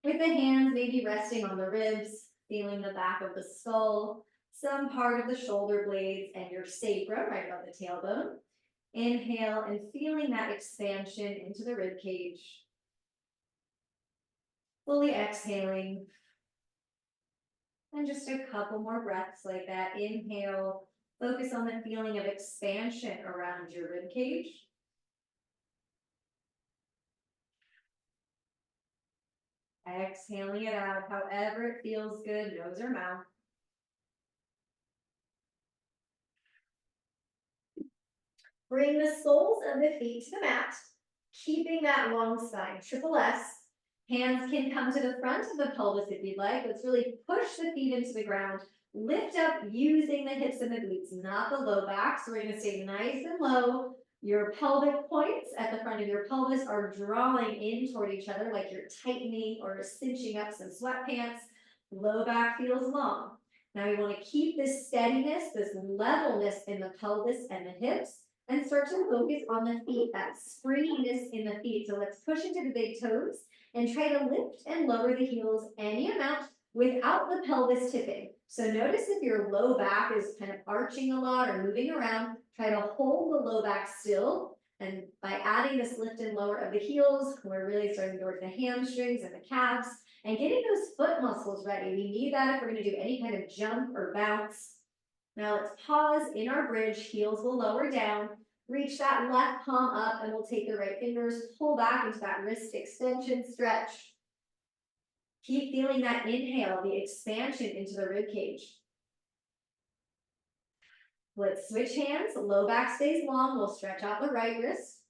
with the hands maybe resting on the ribs, feeling the back of the skull, some part of the shoulder blades and your sacrum right above the tailbone. Inhale and feeling that expansion into the rib cage. Fully exhaling. And just a couple more breaths like that. Inhale, focus on the feeling of expansion around your rib cage. Exhaling it out, however it feels good, nose or mouth. Bring the soles of the feet to the mat, keeping that long spine, triple S. Hands can come to the front of the pelvis if you'd like. Let's really push the feet into the ground. Lift up using the hips and the glutes, not the low back. So we're going to stay nice and low. Your pelvic points at the front of your pelvis are drawing in toward each other like you're tightening or cinching up some sweatpants. Low back feels long. Now we want to keep this steadiness, this levelness in the pelvis and the hips, and start to focus on the feet, that springiness in the feet. So let's push into the big toes and try to lift and lower the heels any amount without the pelvis tipping. So notice if your low back is kind of arching a lot or moving around, try to hold the low back still. And by adding this lift and lower of the heels, we're really starting to work the hamstrings and the calves and getting those foot muscles ready. We need that if we're going to do any kind of jump or bounce. Now let's pause in our bridge, heels will lower down, reach that left palm up, and we'll take the right fingers, pull back into that wrist extension stretch. Keep feeling that inhale, the expansion into the rib cage. Let's switch hands, low back stays long, we'll stretch out the right wrist.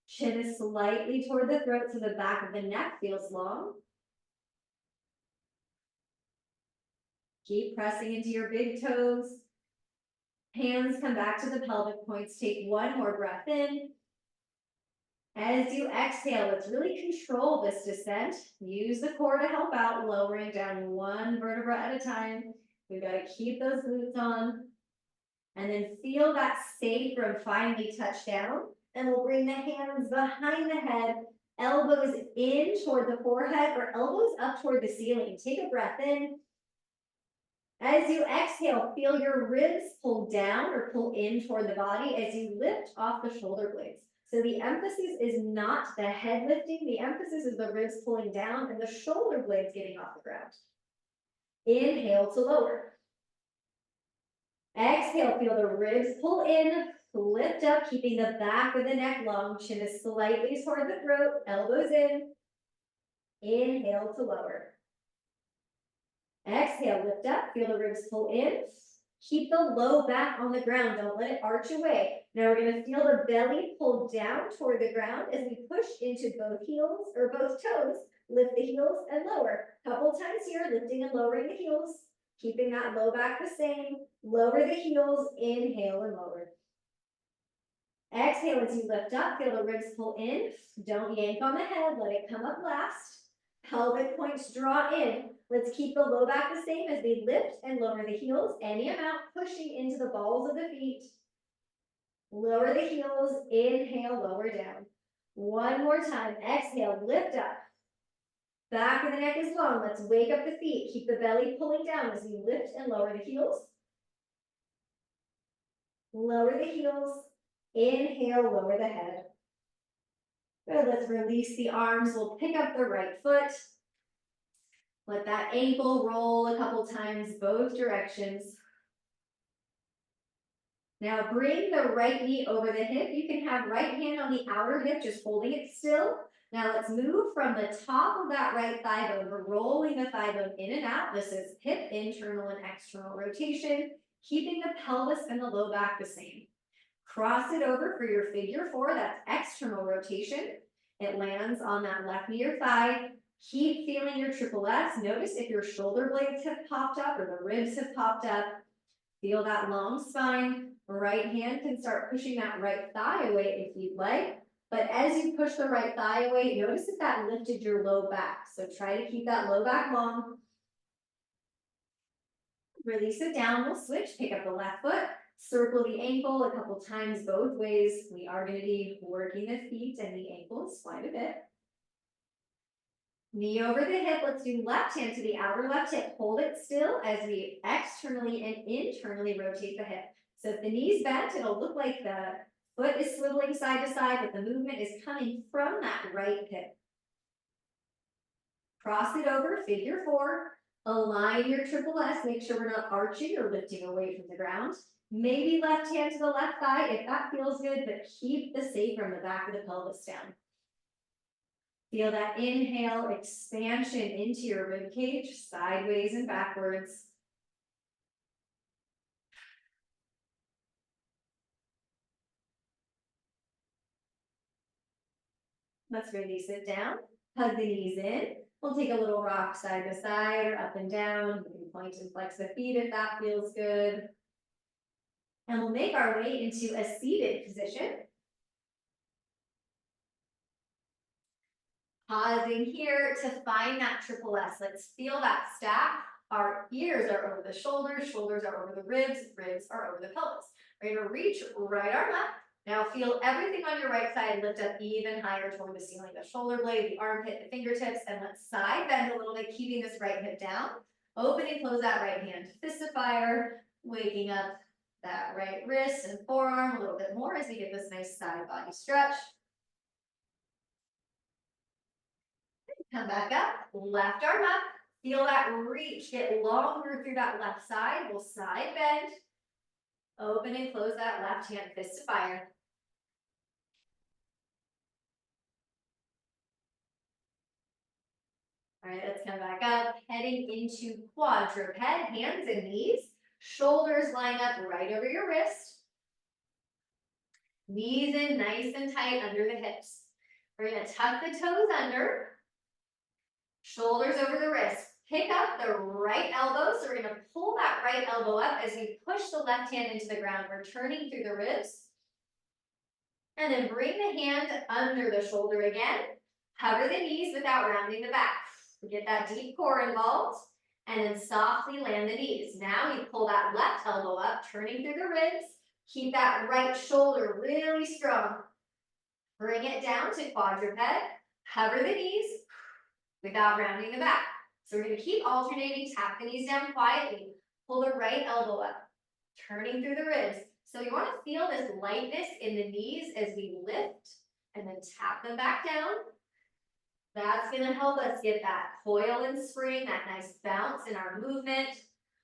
Chin is slightly toward the throat so the back of the neck feels long. Keep pressing into your big toes. Hands come back to the pelvic points. Take one more breath in. As you exhale, let's really control this descent. Use the core to help out, lowering down one vertebra at a time. We've got to keep those glutes on. And then feel that sacrum finally touch down. And we'll bring the hands behind the head, elbows in toward the forehead or elbows up toward the ceiling. Take a breath in. As you exhale, feel your ribs pull down or pull in toward the body as you lift off the shoulder blades. So the emphasis is not the head lifting, the emphasis is the ribs pulling down and the shoulder blades getting off the ground. Inhale to lower. Exhale, feel the ribs pull in, lift up, keeping the back of the neck long, chin is slightly toward the throat, elbows in. Inhale to lower. Exhale, lift up, feel the ribs pull in. Keep the low back on the ground, don't let it arch away. Now we're going to feel the belly pull down toward the ground as we push into both heels or both toes. Lift the heels and lower. Couple times here, lifting and lowering the heels. Keeping that low back the same. Lower the heels, inhale and lower. Exhale as you lift up, feel the ribs pull in. Don't yank on the head, let it come up last. Pelvic points draw in. Let's keep the low back the same as we lift and lower the heels, any amount, pushing into the balls of the feet. Lower the heels, inhale, lower down. One more time, exhale, lift up. Back of the neck is long, let's wake up the feet. Keep the belly pulling down as we lift and lower the heels. Lower the heels, inhale, lower the head. Good, let's release the arms, we'll pick up the right foot. Let that ankle roll a couple times, both directions. Now bring the right knee over the hip. You can have right hand on the outer hip, just holding it still. Now let's move from the top of that right thigh bone. We're rolling the thigh bone in and out. This is hip internal and external rotation, keeping the pelvis and the low back the same. Cross it over for your figure four, that's external rotation. It lands on that left knee or thigh. Keep feeling your triple S. Notice if your shoulder blades have popped up or the ribs have popped up. Feel that long spine. Right hand can start pushing that right thigh away if you'd like. But as you push the right thigh away, notice if that lifted your low back. So try to keep that low back long. Release it down, we'll switch, pick up the left foot, circle the ankle a couple times both ways. We are going to be working the feet and the ankles quite a bit. Knee over the hip. Let's do left hand to the outer left hip. Hold it still as we externally and internally rotate the hip. So if the knee's bent, it'll look like the foot is swiveling side to side, but the movement is coming from that right hip. Cross it over, figure four. Align your triple S. Make sure we're not arching or lifting away from the ground. Maybe left hand to the left thigh if that feels good, but keep the sacrum, the back of the pelvis down. Feel that inhale, expansion into your rib cage, sideways and backwards. Let's release it down. Hug the knees in. We'll take a little rock side to side or up and down. You can point and flex the feet if that feels good. And we'll make our way into a seated position. Pausing here to find that triple S. Let's feel that stack. Our ears are over the shoulders, shoulders are over the ribs, ribs are over the pelvis. We're gonna reach right arm up. Now feel everything on your right side lift up even higher toward the ceiling, the shoulder blade, the armpit, the fingertips, and let's side bend a little bit, keeping this right hip down. Open and close that right hand. Fist of fire, waking up that right wrist and forearm a little bit more as we get this nice side body stretch. Come back up, left arm up, feel that reach, get longer through that left side. We'll side bend, open and close that left hand, fist to fire. All right, let's come back up, heading into quadruped, hands and knees, shoulders line up right over your wrist. Knees in nice and tight under the hips. We're gonna tuck the toes under, shoulders over the wrist. Pick up the right elbow, so we're gonna pull that right elbow up as we push the left hand into the ground. We're turning through the ribs. And then bring the hand under the shoulder again. Cover the knees without rounding the back. Get that deep core involved. And then softly land the knees. Now you pull that left elbow up, turning through the ribs. Keep that right shoulder really strong. Bring it down to quadruped. Cover the knees without rounding the back. So we're going to keep alternating, tap the knees down quietly, pull the right elbow up, turning through the ribs. So you want to feel this lightness in the knees as we lift and then tap them back down. That's going to help us get that coil and spring, that nice bounce in our movement,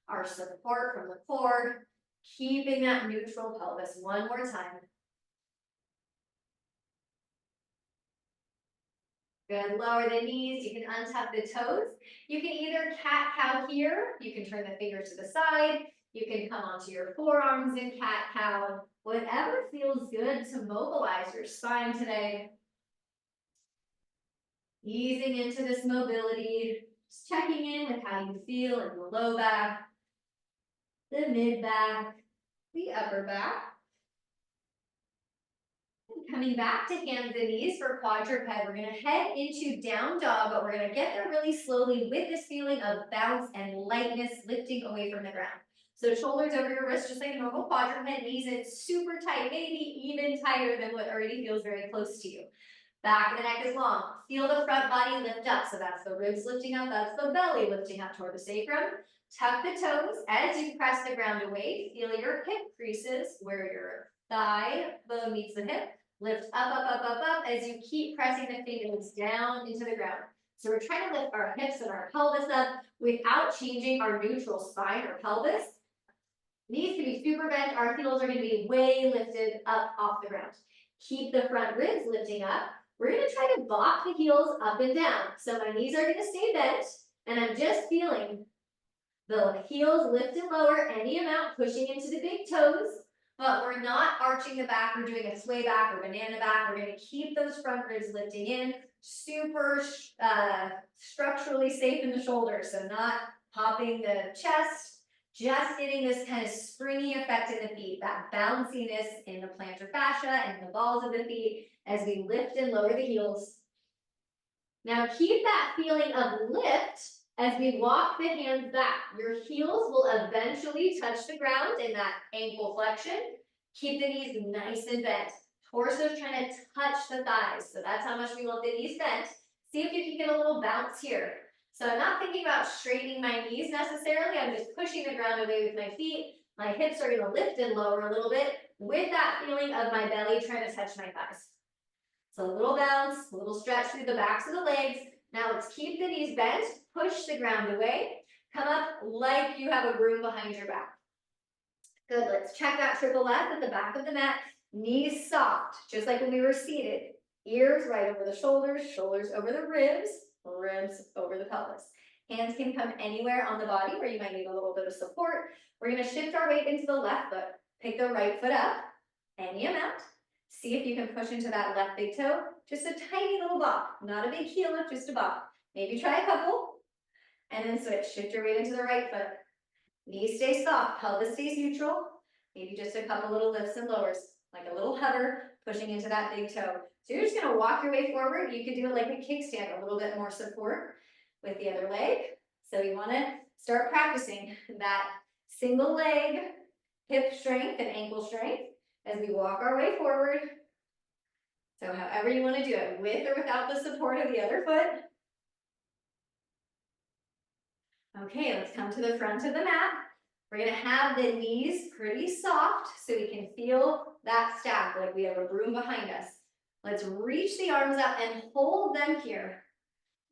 our support from the core, keeping that neutral pelvis. One more time. Good, lower the knees, you can untuck the toes. You can either cat-cow here, you can turn the fingers to the side, you can come onto your forearms in cat-cow, whatever feels good to mobilize your spine today. Easing into this mobility, just checking in with how you feel in the low back, the mid back, the upper back. Coming back to hands and knees for quadruped, we're going to head into down dog, but we're going to get there really slowly with this feeling of bounce and lightness lifting away from the ground. So shoulders over your wrist, just like a normal quadruped, knees in super tight, maybe even tighter than what already feels very close to you. Back of the neck is long. Feel the front body lift up. So that's the ribs lifting up, that's the belly lifting up toward the sacrum. Tuck the toes as you press the ground away. Feel your hip creases where your thigh bone meets the hip. Lift up, up, up, up, up as you keep pressing the fingers down into the ground. So we're trying to lift our hips and our pelvis up without changing our neutral spine or pelvis. Knees can be super bent. Our heels are going to be way lifted up off the ground. Keep the front ribs lifting up. We're going to try to bop the heels up and down. So my knees are going to stay bent, and I'm just feeling the heels lift and lower any amount, pushing into the big toes. But we're not arching the back, we're doing a sway back or banana back. We're going to keep those front ribs lifting in, super structurally safe in the shoulders, so not popping the chest, just getting this kind of springy effect in the feet, that bounciness in the plantar fascia and the balls of the feet as we lift and lower the heels. Now keep that feeling of lift as we walk the hands back. Your heels will eventually touch the ground in that ankle flexion. Keep the knees nice and bent. Torso's trying to touch the thighs, so that's how much we want the knees bent. See if you can get a little bounce here. So I'm not thinking about straightening my knees necessarily. I'm just pushing the ground away with my feet. My hips are going to lift and lower a little bit with that feeling of my belly trying to touch my thighs. So a little bounce, a little stretch through the backs of the legs. Now let's keep the knees bent, push the ground away, come up like you have a broom behind your back. Good, let's check that triple F at the back of the mat. Knees soft, just like when we were seated. Ears right over the shoulders, shoulders over the ribs, ribs over the pelvis. Hands can come anywhere on the body where you might need a little bit of support. We're going to shift our weight into the left foot. Pick the right foot up, any amount. See if you can push into that left big toe. Just a tiny little bop, not a big heel lift, just a bop. Maybe try a couple, and then switch. Shift your weight into the right foot. Knees stay soft, pelvis stays neutral. Maybe just a couple little lifts and lowers, like a little hover, pushing into that big toe. So you're just gonna walk your way forward. You can do it like a kickstand, a little bit more support with the other leg. So you wanna start practicing that single leg, hip strength and ankle strength as we walk our way forward. So however you wanna do it, with or without the support of the other foot. Okay, let's come to the front of the mat. We're gonna have the knees pretty soft so we can feel that stack like we have a broom behind us. Let's reach the arms up and hold them here.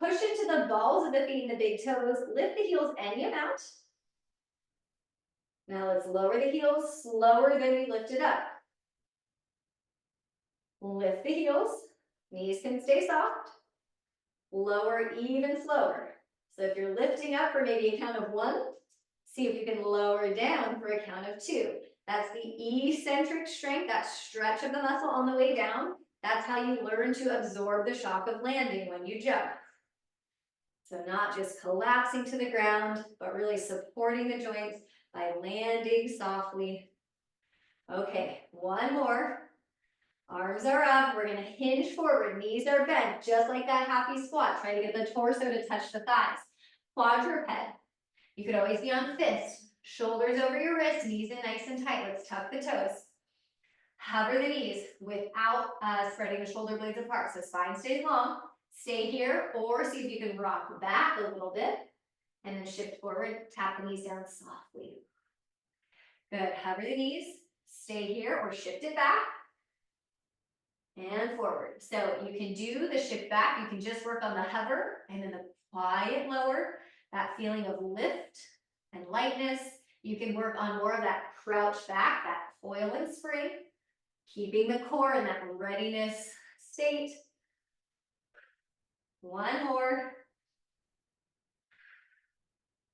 Push into the balls of the feet and the big toes. Lift the heels any amount. Now let's lower the heels slower than we lifted up. Lift the heels. Knees can stay soft. Lower even slower. So if you're lifting up for maybe a count of 1, see if you can lower down for a count of 2. That's the eccentric strength, that stretch of the muscle on the way down. That's how you learn to absorb the shock of landing when you jump. So not just collapsing to the ground, but really supporting the joints by landing softly. Okay, one more. Arms are up. We're going to hinge forward. Knees are bent, just like that happy squat. Try to get the torso to touch the thighs. Quadruped. You could always be on fist. Shoulders over your wrists, knees in nice and tight. Let's tuck the toes. Hover the knees without spreading the shoulder blades apart. So spine stays long. Stay here, or see if you can rock back a little bit. And then shift forward. Tap the knees down softly. Good. Hover the knees. Stay here, or shift it back. And forward. So you can do the shift back. You can just work on the hover and then the quiet lower. That feeling of lift and lightness. You can work on more of that crouch back, that foil and spring, keeping the core in that readiness state. One more.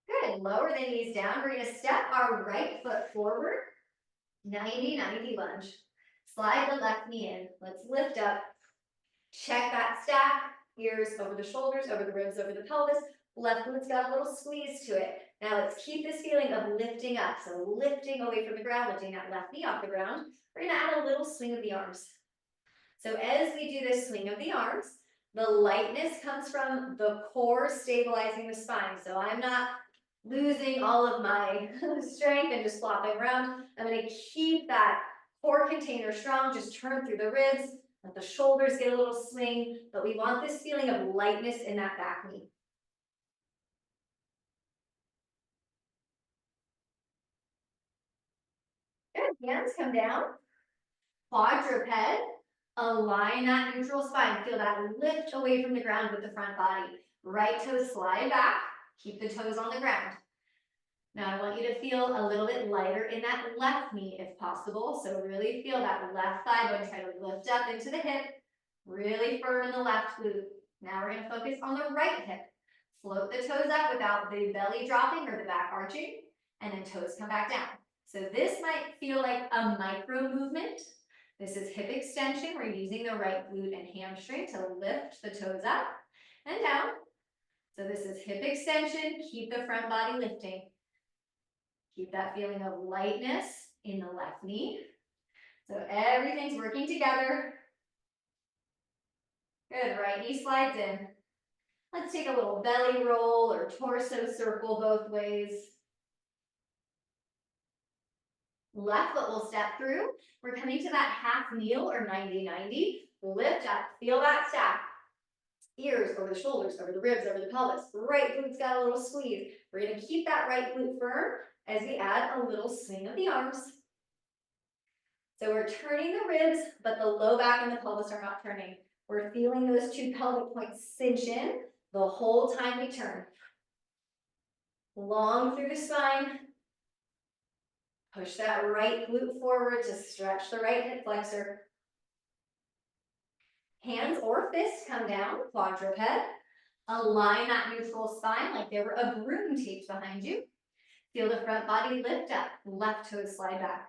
Good, lower the knees down. We're gonna step our right foot forward, 90-90 lunge. Slide the left knee in. Let's lift up. Check that stack. Ears over the shoulders, over the ribs, over the pelvis. Left foot's got a little squeeze to it. Now let's keep this feeling of lifting up. So lifting away from the ground, lifting that left knee off the ground. We're gonna add a little swing of the arms. So as we do this swing of the arms, the lightness comes from the core stabilizing the spine. So I'm not losing all of my strength and just flopping around. I'm gonna keep that core container strong, just turn through the ribs, let the shoulders get a little swing, but we want this feeling of lightness in that back knee. Good, hands come down. Quadruped, align that neutral spine. Feel that lift away from the ground with the front body. Right toes slide back, keep the toes on the ground. Now I want you to feel a little bit lighter in that left knee if possible. So really feel that left thigh bone try to lift up into the hip. Really firm in the left glute. Now we're going to focus on the right hip. Float the toes up without the belly dropping or the back arching. And then toes come back down. So this might feel like a micro movement. This is hip extension. We're using the right glute and hamstring to lift the toes up and down. So this is hip extension. Keep the front body lifting. Keep that feeling of lightness in the left knee. So everything's working together. Good, right knee slides in. Let's take a little belly roll or torso circle both ways. Left foot will step through. We're coming to that half kneel or 90-90. Lift up, feel that stack. Ears over the shoulders, over the ribs, over the pelvis. Right glute's got a little squeeze. We're gonna keep that right glute firm as we add a little swing of the arms. So we're turning the ribs, but the low back and the pelvis are not turning. We're feeling those two pelvic points cinch in the whole time we turn. Long through the spine. Push that right glute forward to stretch the right hip flexor. Hands or fists come down, quadruped. Align that neutral spine like there were a broom taped behind you. Feel the front body lift up, left toes slide back.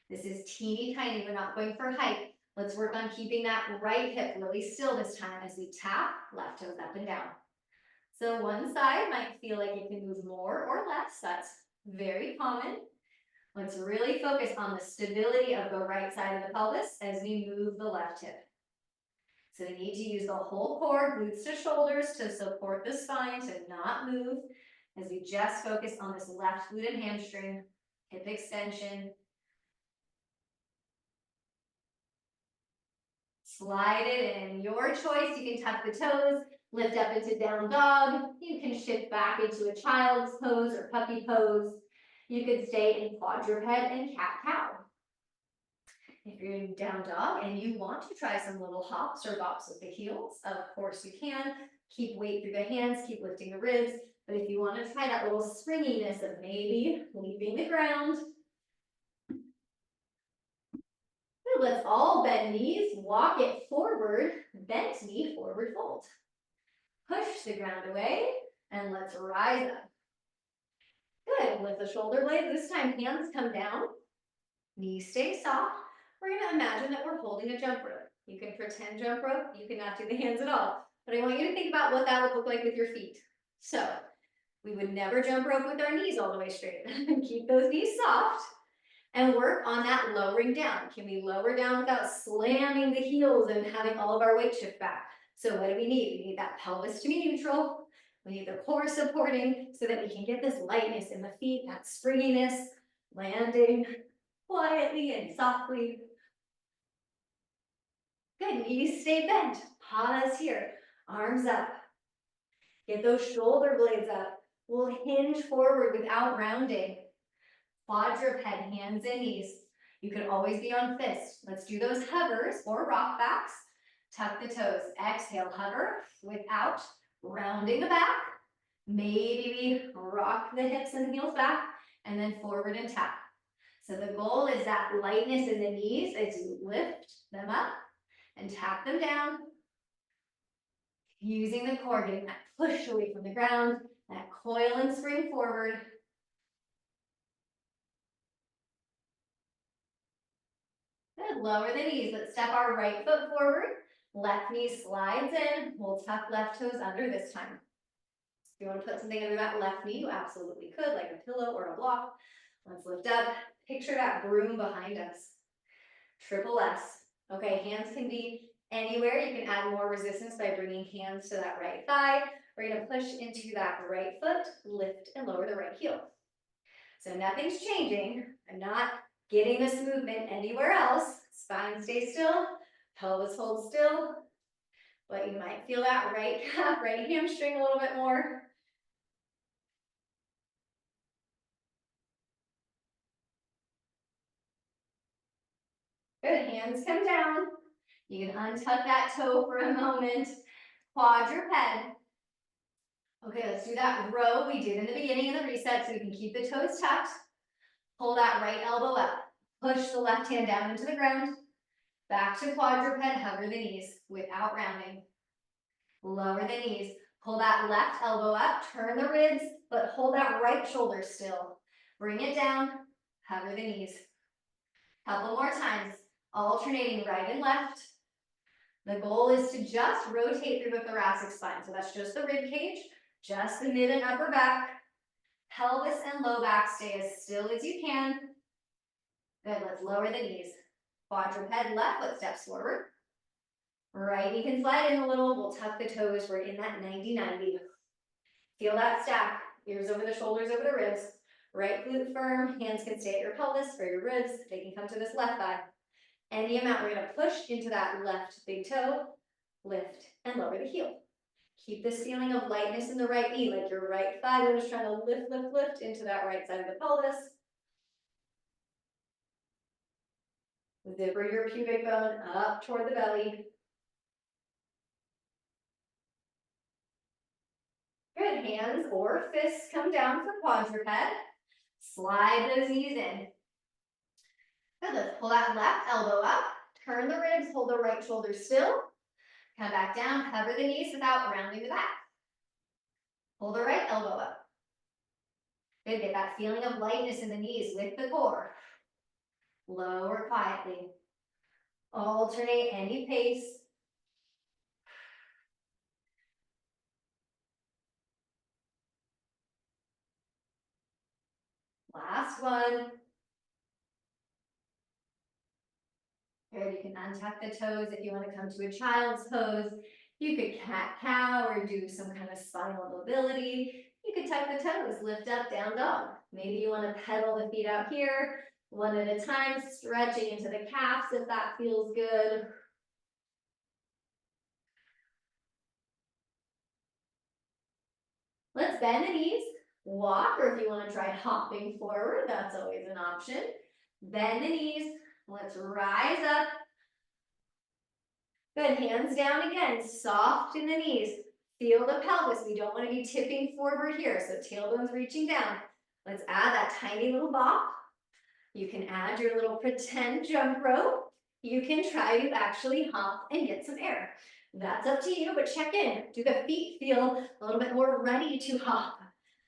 This is teeny tiny, we're not going for height. Let's work on keeping that right hip really still this time as we tap left toes up and down. So one side might feel like it can move more or less, that's very common. Let's really focus on the stability of the right side of the pelvis as we move the left hip. So we need to use the whole core, glutes to shoulders, to support the spine, to not move, as we just focus on this left glute and hamstring, hip extension. Slide it in, your choice. You can tuck the toes, lift up into down dog. You can shift back into a child's pose or puppy pose. You could stay in quadruped and cat-cow. If you're in down dog and you want to try some little hops or bops with the heels, of course you can. Keep weight through the hands, keep lifting the ribs. But if you want to try that little springiness of maybe leaving the ground, let's all bend knees, walk it forward, bent knee, forward fold. Push the ground away, and let's rise up. Good, lift the shoulder blades. This time hands come down, knees stay soft. We're gonna imagine that we're holding a jump rope. You can pretend jump rope, you cannot do the hands at all. But I want you to think about what that would look like with your feet. So, we would never jump rope with our knees all the way straight. Keep those knees soft. And work on that lowering down. Can we lower down without slamming the heels and having all of our weight shift back? So what do we need? We need that pelvis to be neutral. We need the core supporting so that we can get this lightness in the feet, that springiness, landing quietly and softly. Good, knees stay bent. Pause here, arms up. Get those shoulder blades up. We'll hinge forward without rounding. Quadruped, hands and knees. You can always be on fists. Let's do those hovers or rock backs. Tuck the toes. Exhale, hover without rounding the back. Maybe we rock the hips and the heels back and then forward and tap. So the goal is that lightness in the knees as you lift them up and tap them down. Using the core, getting that push away from the ground, that coil and spring forward. Good, lower the knees. Let's step our right foot forward. Left knee slides in. We'll tuck left toes under this time. If you want to put something under that left knee, you absolutely could, like a pillow or a block. Let's lift up. Picture that broom behind us. Triple S. Okay, hands can be anywhere. You can add more resistance by bringing hands to that right thigh. We're going to push into that right foot, lift and lower the right heel. So nothing's changing. I'm not getting this movement anywhere else. Spine stays still, pelvis holds still, but you might feel that right calf, right hamstring a little bit more. Good, hands come down. You can untuck that toe for a moment. Quadruped. Okay, let's do that row we did in the beginning of the reset so we can keep the toes tucked. Pull that right elbow up. Push the left hand down into the ground. Back to quadruped, hover the knees without rounding. Lower the knees. Pull that left elbow up, turn the ribs, but hold that right shoulder still. Bring it down, hover the knees. Couple more times, alternating right and left. The goal is to just rotate through the thoracic spine. So that's just the rib cage, just the mid and upper back. Pelvis and low back stay as still as you can. Good, let's lower the knees. Quadruped, left foot steps forward. Right knee can slide in a little. We'll tuck the toes. We're in that 90-90. Feel that stack. Ears over the shoulders, over the ribs. Right glute firm. Hands can stay at your pelvis or your ribs. They can come to this left thigh. Any amount, we're going to push into that left big toe. Lift and lower the heel. Keep this feeling of lightness in the right knee, like your right thigh is trying to lift, lift, lift into that right side of the pelvis. Zipper your pubic bone up toward the belly. Good, hands or fists come down for quadruped. Slide those knees in. Good, let's pull that left elbow up. Turn the ribs, hold the right shoulder still. Come back down, cover the knees without rounding the back. Pull the right elbow up. Good, get that feeling of lightness in the knees with the core. Lower quietly. Alternate any pace. Last one. Good, you can untuck the toes if you want to come to a child's pose. You could cat-cow or do some kind of spinal mobility. You could tuck the toes, lift up, down dog. Maybe you want to pedal the feet out here, one at a time, stretching into the calves if that feels good. Let's bend the knees, walk, or if you want to try hopping forward, that's always an option. Bend the knees, let's rise up. Good, hands down again, soft in the knees. Feel the pelvis, we don't want to be tipping forward here, so tailbone's reaching down. Let's add that tiny little bop. You can add your little pretend jump rope. You can try to actually hop and get some air. That's up to you, but check in. Do the feet feel a little bit more ready to hop?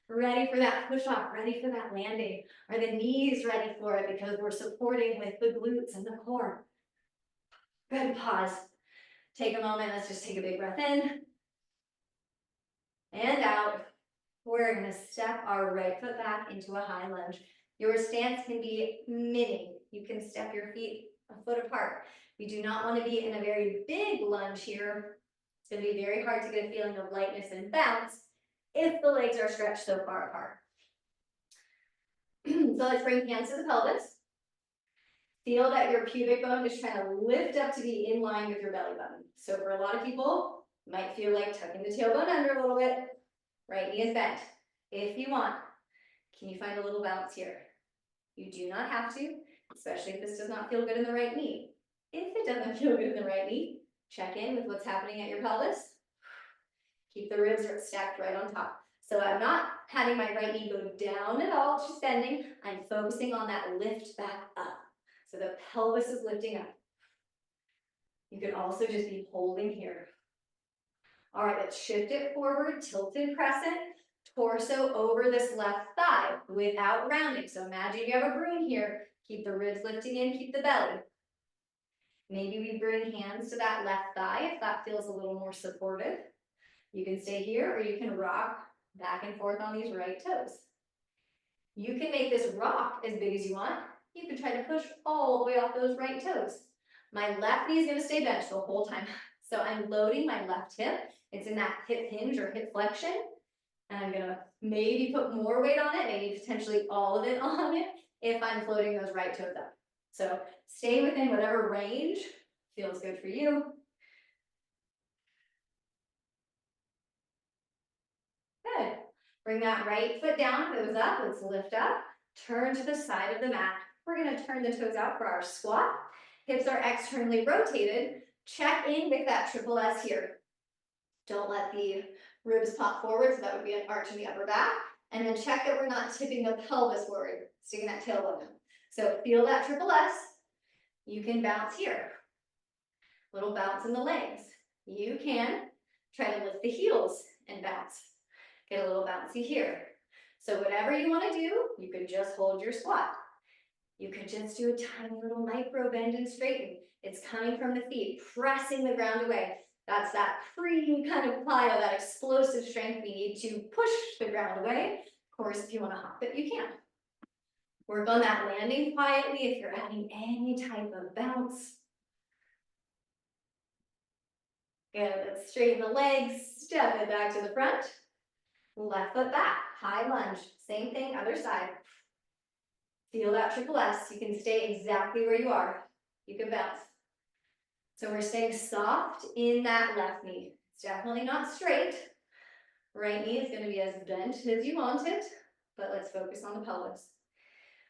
Ready for that push off, ready for that landing? Are the knees ready for it because we're supporting with the glutes and the core? Good, pause. Take a moment, let's just take a big breath in and out. We're gonna step our right foot back into a high lunge. Your stance can be mini. You can step your feet a foot apart. You do not want to be in a very big lunge here. It's going to be very hard to get a feeling of lightness and bounce if the legs are stretched so far apart. So let's bring hands to the pelvis. Feel that your pubic bone is trying to lift up to be in line with your belly button. So for a lot of people, it might feel like tucking the tailbone under a little bit. Right knee is bent. If you want, can you find a little bounce here? You do not have to, especially if this does not feel good in the right knee. If it doesn't feel good in the right knee, check in with what's happening at your pelvis. Keep the ribs stacked right on top. So I'm not having my right knee go down at all, just bending. I'm focusing on that lift back up. So the pelvis is lifting up. You can also just be holding here. All right, let's shift it forward, tilted crescent. Torso over this left thigh without rounding. So imagine you have a broom here. Keep the ribs lifting in, keep the belly. Maybe we bring hands to that left thigh if that feels a little more supportive. You can stay here or you can rock back and forth on these right toes. You can make this rock as big as you want. You can try to push all the way off those right toes. My left knee is going to stay bent the whole time. So I'm loading my left hip. It's in that hip hinge or hip flexion. And I'm gonna maybe put more weight on it, maybe potentially all of it on it, if I'm floating those right toes up. So stay within whatever range feels good for you. Good. Bring that right foot down, toes up, let's lift up. Turn to the side of the mat. We're gonna turn the toes out for our squat. Hips are externally rotated. Check in with that triple S here. Don't let the ribs pop forward, so that would be an arch in the upper back. And then check that we're not tipping the pelvis forward, sticking that tailbone. So feel that triple S. You can bounce here. Little bounce in the legs. You can try to lift the heels and bounce. Get a little bouncy here. So whatever you want to do, you can just hold your squat. You could just do a tiny little micro bend and straighten. It's coming from the feet, pressing the ground away. That's that free kind of plyo, that explosive strength we need to push the ground away. Of course, if you want to hop it, you can. Work on that landing quietly if you're adding any type of bounce. Good, let's straighten the legs, step it back to the front. Left foot back, high lunge. Same thing, other side. Feel that triple S. You can stay exactly where you are. You can bounce. So we're staying soft in that left knee. definitely not straight. Right knee is going to be as bent as you want it, but let's focus on the pelvis.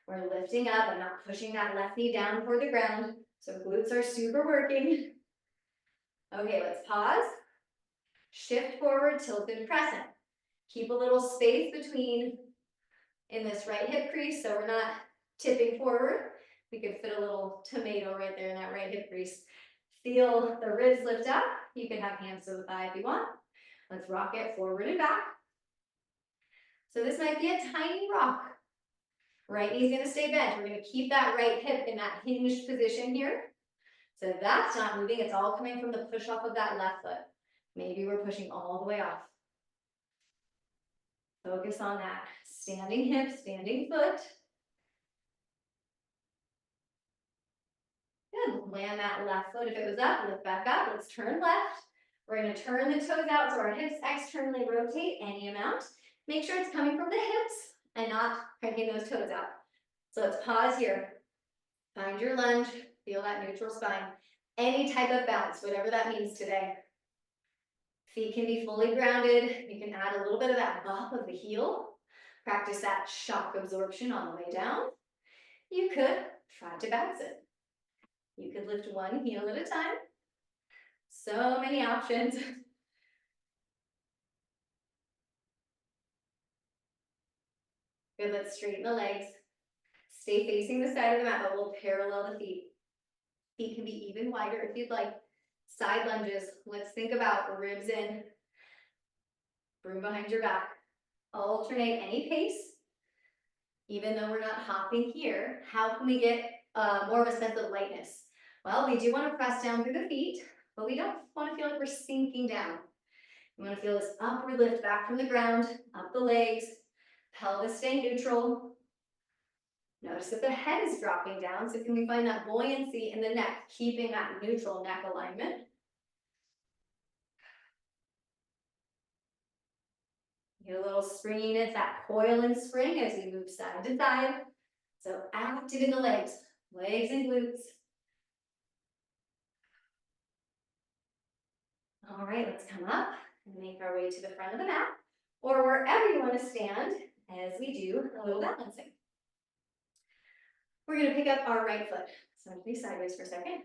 We're lifting up. I'm not pushing that left knee down toward the ground, so glutes are super working. Okay, let's pause. Shift forward, tilted crescent. Keep a little space between in this right hip crease so we're not tipping forward. We could fit a little tomato right there in that right hip crease. Feel the ribs lift up. You can have hands to the thigh if you want. Let's rock it forward and back. So this might be a tiny rock. Right knee's gonna stay bent. We're gonna keep that right hip in that hinged position here. So if that's not moving, it's all coming from the push off of that left foot. Maybe we're pushing all the way off. Focus on that standing hip, standing foot. Good, land that left foot. If it was up, lift back up. Let's turn left. We're gonna turn the toes out so our hips externally rotate any amount. Make sure it's coming from the hips and not cranking those toes out. So let's pause here. Find your lunge, feel that neutral spine. Any type of bounce, whatever that means today. Feet can be fully grounded. You can add a little bit of that bop of the heel. Practice that shock absorption on the way down. You could try to bounce it. You could lift one heel at a time. So many options. Good, let's straighten the legs. Stay facing the side of the mat, but we'll parallel the feet. Feet can be even wider if you'd like. Side lunges. Let's think about ribs in. Broom behind your back. Alternate any pace. Even though we're not hopping here, how can we get more of a sense of lightness? Well, we do want to press down through the feet, but we don't want to feel like we're sinking down. We want to feel this upward lift back from the ground, up the legs, pelvis stay neutral. Notice that the head is dropping down, so can we find that buoyancy in the neck, keeping that neutral neck alignment? Get a little springiness, that coil and spring as we move side to side. So active in the legs and glutes. All right, let's come up and make our way to the front of the mat, or wherever you want to stand as we do a little balancing. We're going to pick up our right foot. So I'm going to be sideways for a second.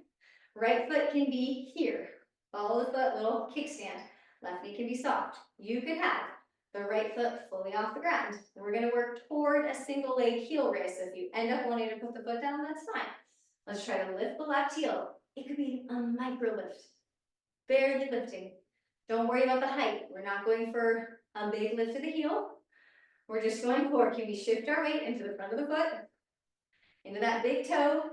Right foot can be here. Follow the foot, little kickstand. Left knee can be soft. You could have the right foot fully off the ground. And we're going to work toward a single leg heel raise. So if you end up wanting to put the foot down, that's fine. Let's try to lift the left heel. It could be a micro lift. Barely lifting. Don't worry about the height. We're not going for a big lift to the heel. We're just going for, can we shift our weight into the front of the foot, into that big toe,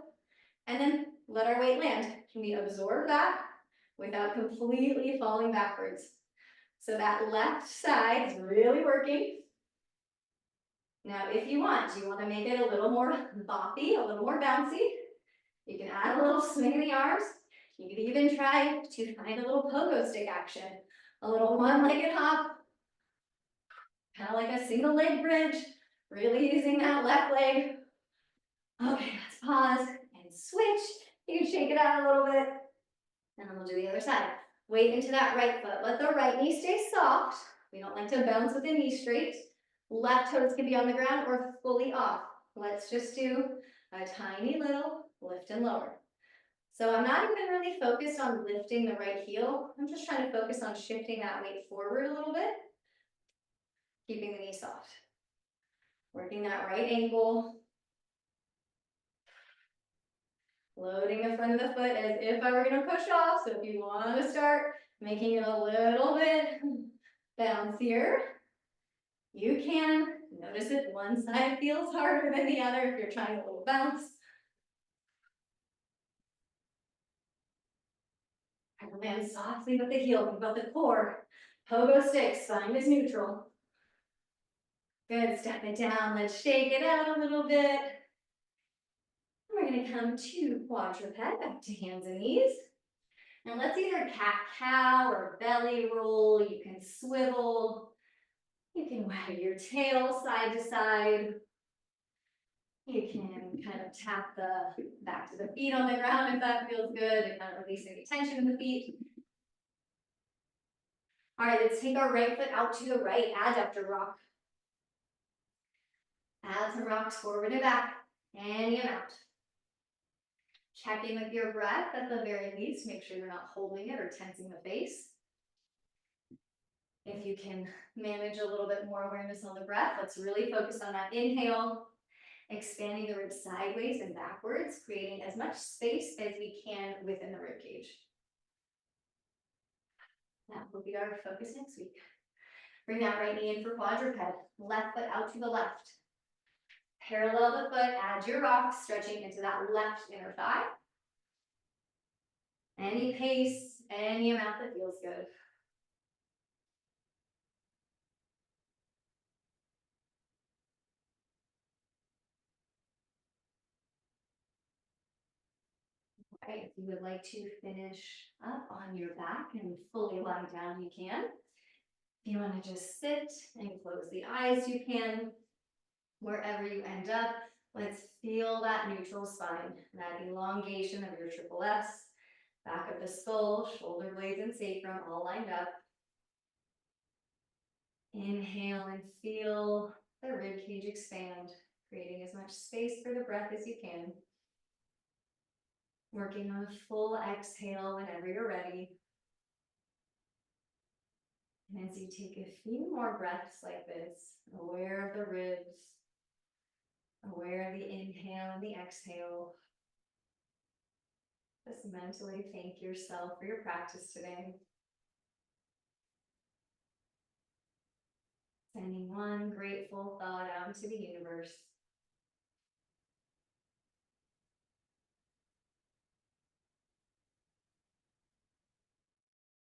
and then let our weight land. Can we absorb that without completely falling backwards? So that left side is really working. Now, if you want, you want to make it a little more boppy, a little more bouncy. You can add a little swing in the arms. You could even try to find a little pogo stick action, a little one-legged hop, kind of like a single leg bridge, really using that left leg. Okay, let's pause and switch. You can shake it out a little bit, and then we'll do the other side. Weight into that right foot. Let the right knee stay soft. We don't like to bounce with the knee straight. Left toes can be on the ground or fully off. Let's just do a tiny little lift and lower. So I'm not even really focused on lifting the right heel. I'm just trying to focus on shifting that weight forward a little bit, keeping the knee soft. Working that right ankle. Loading the front of the foot as if I were going to push off. So if you want to start making it a little bit bouncier, you can. Notice if one side feels harder than the other if you're trying a little bounce. Land softly with the heel. Think about the core. Pogo stick, spine is neutral. Good, step it down. Let's shake it out a little bit. We're going to come to quadruped, back to hands and knees. Now let's either cat-cow or belly roll. You can swivel. You can wag your tail side to side. You can kind of tap the back to the feet on the ground if that feels good, and kind of release any tension in the feet. All right, let's take our right foot out to the right, adductor rock. Add some rocks forward and back, any amount. Check in with your breath at the very least. Make sure you're not holding it or tensing the face. If you can manage a little bit more awareness on the breath, let's really focus on that inhale, expanding the ribs sideways and backwards, creating as much space as we can within the rib cage. That will be our focus next week. Bring that right knee in for quadruped, left foot out to the left. Parallel the foot, add your rocks, stretching into that left inner thigh. Any pace, any amount that feels good. Okay, if you would like to finish up on your back and fully lie down, you can. If you want to just sit and close the eyes, you can. Wherever you end up, let's feel that neutral spine, that elongation of your triple S, back of the skull, shoulder blades and sacrum all lined up. Inhale and feel the rib cage expand, creating as much space for the breath as you can. Working on a full exhale whenever you're ready. And as you take a few more breaths like this, aware of the ribs, aware of the inhale and the exhale, just mentally thank yourself for your practice today. Sending one grateful thought out into the universe.